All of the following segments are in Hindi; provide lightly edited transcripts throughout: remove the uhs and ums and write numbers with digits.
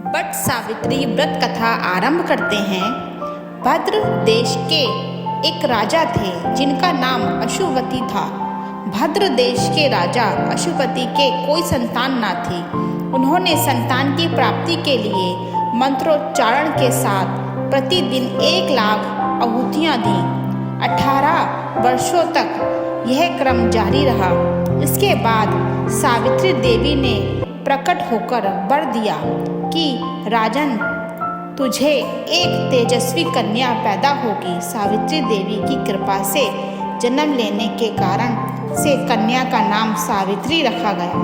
बट सावित्री व्रत कथा आरंभ करते हैं। भद्र देश के एक राजा थे जिनका नाम अशुवती था। भद्र देश के राजा अशुवती के कोई संतान न थी। उन्होंने संतान की प्राप्ति के लिए मंत्रोच्चारण के साथ प्रतिदिन 1 लाख आहुतियाँ दी। 18 वर्षों तक यह क्रम जारी रहा। इसके बाद सावित्री देवी ने प्रकट होकर वर दिया कि राजन, तुझे एक तेजस्वी कन्या पैदा होगी। सावित्री देवी की कृपा से जन्म लेने के कारण से कन्या का नाम सावित्री रखा गया।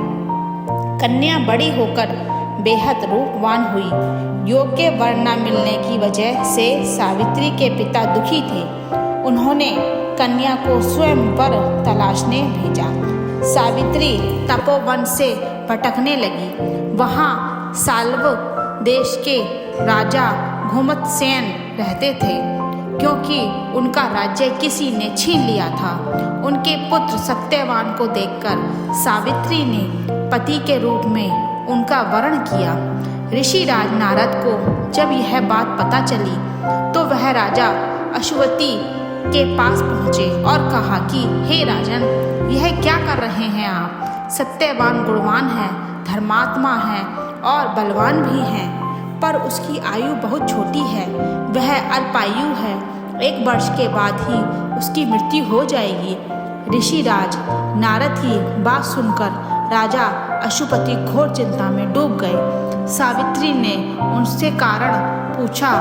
कन्या बड़ी होकर बेहद रूपवान हुई। योग्य वर न मिलने की वजह से सावित्री के पिता दुखी थे। उन्होंने कन्या को स्वयं वर तलाशने भेजा। सावित्री तपोवन से भटकने लगी। वहाँ साल्व देश के राजा घुमतसेन रहते थे, क्योंकि उनका राज्य किसी ने छीन लिया था। उनके पुत्र सत्यवान को देखकर सावित्री ने पति के रूप में उनका वरण किया। ऋषिराज नारद को जब यह बात पता चली तो वह राजा अश्वती के पास पहुँचे और कहा कि हे राजन, यह क्या कर रहे हैं आप? सत्यवान गुणवान है, धर्मात्मा है और बलवान भी हैं, पर उसकी आयु बहुत छोटी है। वह अल्पायु है। 1 वर्ष के बाद ही उसकी मृत्यु हो जाएगी। ऋषिराज नारद की बात सुनकर राजा अशुपति घोर चिंता में डूब गए। सावित्री ने उनसे कारण पूछा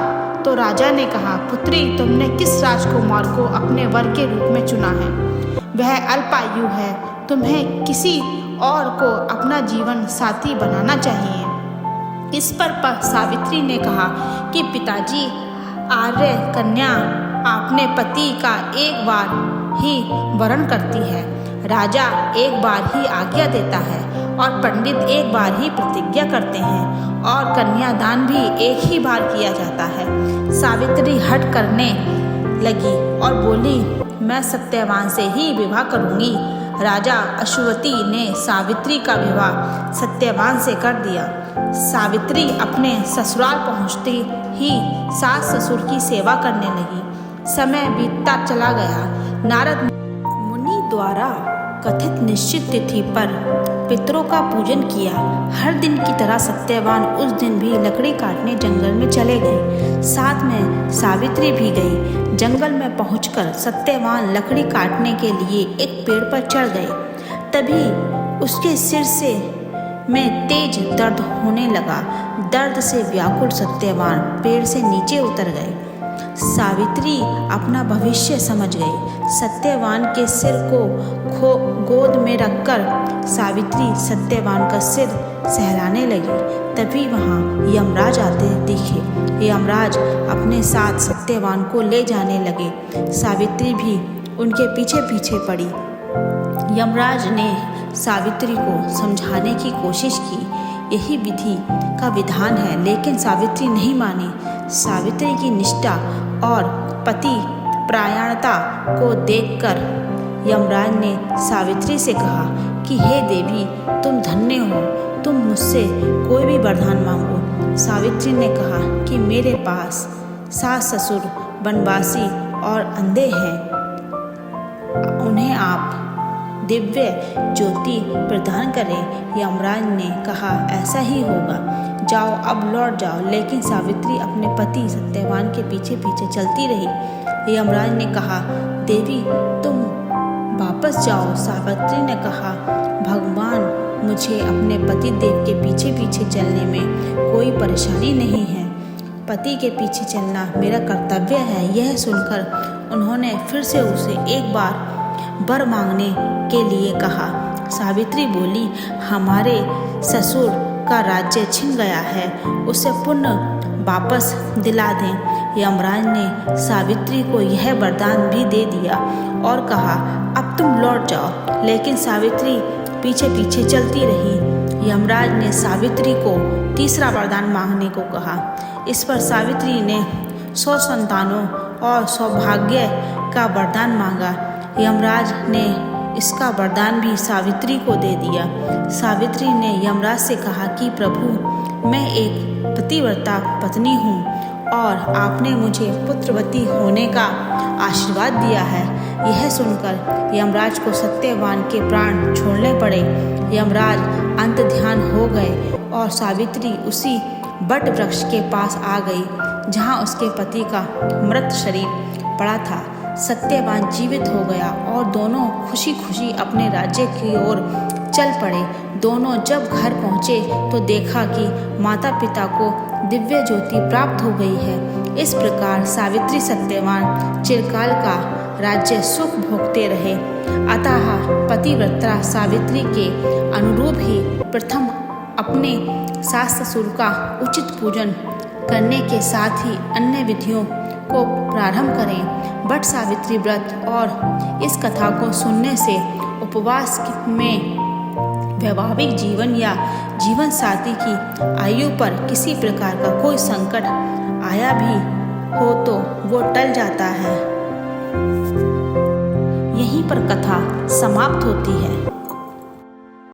तो राजा ने कहा, पुत्री, तुमने किस राजकुमार को अपने वर के रूप में चुना है? वह अल्पायु है। तुम्हें किसी और को अपना जीवन साथी बनाना चाहिए। इस पर सावित्री ने कहा कि पिताजी, आर्य कन्या अपने पति का एक बार ही वरण करती है। राजा एक बार ही आज्ञा देता है और पंडित एक बार ही प्रतिज्ञा करते हैं और कन्यादान भी एक ही बार किया जाता है। सावित्री हठ करने लगी और बोली, मैं सत्यवान से ही विवाह करूंगी। राजा अश्वती ने सावित्री का विवाह सत्यवान से कर दिया। सावित्री अपने ससुराल पहुंचते ही सास ससुर की सेवा करने लगी। समय बीतता चला गया। नारद मुनि द्वारा कथित निश्चित तिथि पर पितरों का पूजन किया। हर दिन की तरह सत्यवान उस दिन भी लकड़ी काटने जंगल में चले गए। साथ में सावित्री भी गई। जंगल में पहुंचकर सत्यवान लकड़ी काटने के लिए एक पेड़ पर चढ़ गए। तभी उसके सिर से में तेज दर्द होने लगा। दर्द से व्याकुल सत्यवान पेड़ से नीचे उतर गए। सावित्री अपना भविष्य समझ गई। सत्यवान के सिर को गोद में रखकर सावित्री सत्यवान का सिर सहलाने लगी। तभी वहाँ यमराज आते दिखे। यमराज अपने साथ सत्यवान को ले जाने लगे। सावित्री भी उनके पीछे पीछे पड़ी। यमराज ने सावित्री को समझाने की कोशिश की। यही विधि का विधान है, लेकिन सावित्री नहीं मानी। सावित्री की निष्ठा और पति परायणता को देखकर यमराज ने सावित्री से कहा कि हे देवी, तुम धन्य हो, तुम मुझसे कोई भी वरदान मांगो। सावित्री ने कहा कि मेरे पास सास ससुर वनवासी और अंधे हैं, उन्हें आप दिव्य ज्योति प्रदान करें। यमराज ने कहा, ऐसा ही होगा, जाओ अब लौट जाओ। लेकिन सावित्री अपने पति सत्यवान के पीछे पीछे चलती रही। यमराज ने कहा, देवी तुम वापस जाओ। सावित्री ने कहा, भगवान, मुझे अपने पति देव के पीछे पीछे चलने में कोई परेशानी नहीं है। पति के पीछे चलना मेरा कर्तव्य है। यह सुनकर उन्होंने फिर से उसे एक बार वर मांगने के लिए कहा। सावित्री बोली, हमारे ससुर का राज्य छिन गया है, उसे पुनः वापस दिला दें। यमराज ने सावित्री को यह वरदान भी दे दिया और कहा, अब तुम लौट जाओ। लेकिन सावित्री पीछे पीछे चलती रही। यमराज ने सावित्री को तीसरा वरदान मांगने को कहा। इस पर सावित्री ने 100 संतानों और सौभाग्य का वरदान मांगा। यमराज ने इसका वरदान भी सावित्री को दे दिया। सावित्री ने यमराज से कहा कि प्रभु, मैं एक पतिव्रता पत्नी हूँ और आपने मुझे पुत्रवती होने का आशीर्वाद दिया है। यह सुनकर यमराज को सत्यवान के प्राण छोड़ने पड़े। यमराज अंत ध्यान हो गए और सावित्री उसी बट वृक्ष के पास आ गई जहाँ उसके पति का मृत शरीर पड़ा था। सत्यवान जीवित हो गया और दोनों खुशी खुशी अपने राज्य की ओर चल पड़े। दोनों जब घर पहुँचे तो देखा कि माता पिता को दिव्य ज्योति प्राप्त हो गई है। इस प्रकार सावित्री सत्यवान चिरकाल का राज्य सुख भोगते रहे। अतः पतिव्रता सावित्री के अनुरूप ही प्रथम अपने सास ससुर का उचित पूजन करने के साथ ही अन्य विधियों को प्रारंभ करें। बट सावित्री व्रत और इस कथा को सुनने से उपवास में वैवाहिक जीवन या जीवन साथी की आयु पर किसी प्रकार का कोई संकट आया भी हो तो वो टल जाता है। यहीं पर कथा समाप्त होती है।